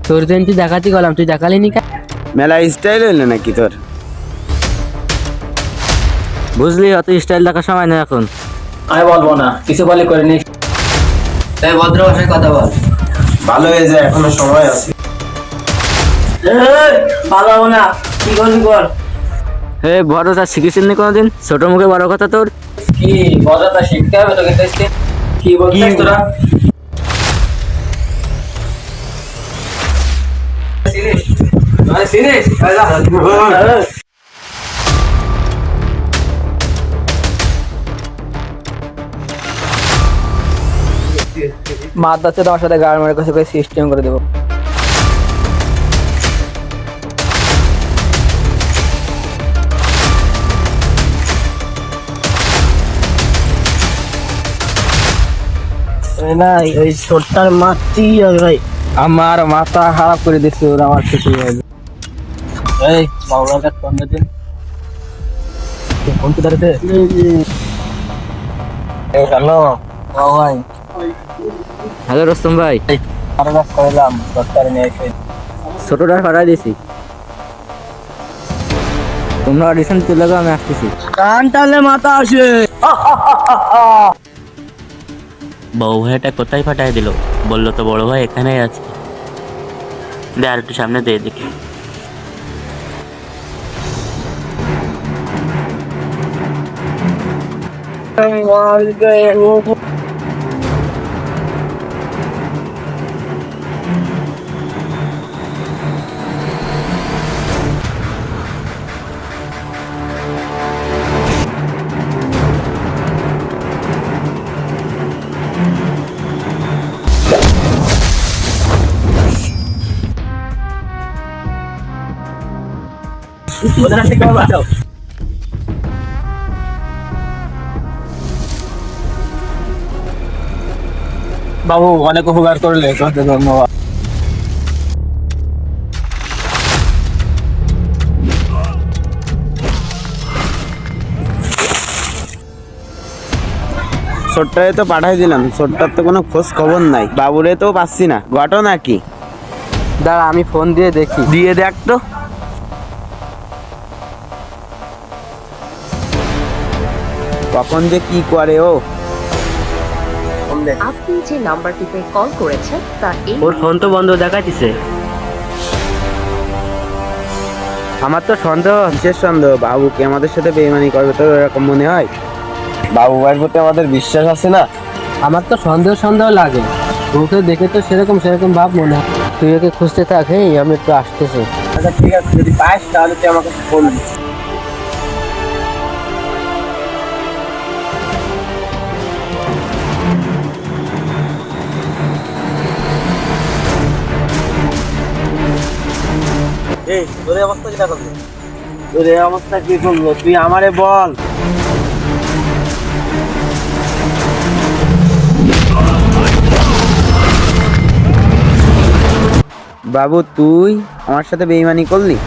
তোর জন্য তুই দেখাতি গেলাম, তুই দেখালি নি কেন? মেলা স্টাইল হইলো নাকি তোর? বুঝলি, অত স্টাইল দেখার সময় না এখন। আমি বলবো না, কিছু বলে করে নি। এই ভদ্র ভাষায় কথা বল। ভালো হয়ে যায়, এখনো সময় আছে। ভালো হবো না, কি করবি কর। হে বড়, তা শিখেছিস নি কোনোদিন? ছোট মুখে বড় কথা তোর। কি বড়টা শিখতে হবে তোকে দেখতে। কি বলছিস তোরা? চিনিস? চিনিস? মার দাচ্ছে তোমার সাথে গাড়ি কাছে করে সিস্টেম করে দেবো। না, ওই ছোটটার মারতেই হবে ভাই। আমার মাথা খারাপ করে দিচ্ছে ওরা, আমার কিছু হবে। এই বাবুর কাছে ফোন দিন। ফোন কি ধরেছে? এই হ্যালো। ও ভাই। হ্যালো রোস্তম ভাই। আরে কাজ করলাম, দরকারে নিয়ে এসে। ছোটটা সরাই দিছি, তোমরা অডিশন তুলে দাও, আমি আসতেছি। কান টানলে মাথা আসে। বউ ভাইটা কোথায় ফাটাই দিল? বললো তো বড় ভাই এখানেই আছে। দে আর একটু সামনে দিয়ে দেখি। বাবু অনেক উপকার করলে, ধন্যবাদ। ছোট্টায় তো পাঠাই দিলাম, ছোট্টার তো কোনো খোঁজ খবর নাই। বাবুরে তো পাচ্ছি না, ঘটনা কি? দাঁড়া, আমি ফোন দিয়ে দেখি। দিয়ে দেখ তো। কখন যে কি করে ও। আপনি যে নাম্বারটিতে কল করেছেন তা এই ওর ফোন তো বন্ধ দেখাইতেছে। আমার তো সন্দেহ। বিশেষ সন্দেহ, বাবু কি আমাদের সাথে বেইমানি করবে? তোর এরকম মনে হয়? বাবু ভাইয়ের প্রতি আমাদের বিশ্বাস আছে না। আমার তো সন্দেহ সন্দেহ লাগে, ওকে দেখে তো সেরকম সেরকম ভাব মনে হয়। তুই ওকে খুঁজতে থাক, হ্যাঁ আমি একটু আসতেছি। আচ্ছা ঠিক আছে, যদি পাস তাহলে তুই আমাকে ফোন দিস। এই তোর এই অবস্থা কিটা করলি? তোর এই অবস্থা কি করবো, তুই আমারে বল। বাবু তুই আমার সাথে বেইমানি করলি?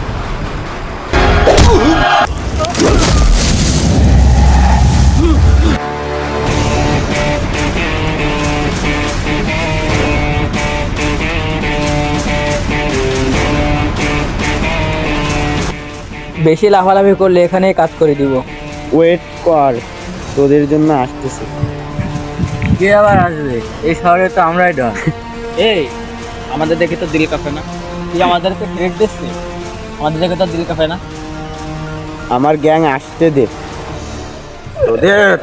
বেশি লাফালাফি করলে এখানেই কাজ করে দিব। ওয়েট কর, তোদের জন্য আসতেছি। কে আবার আসবে? এই শহরে তো আমরাই ডন। এই আমাদের দেখে তো দিল কাঁপে না। তুই আমাদেরকে ট্রেড দিচ্ছিস, আমাদের দেখে তো দিল কাঁপে না। আমার গ্যাং আসতে দে। তোদের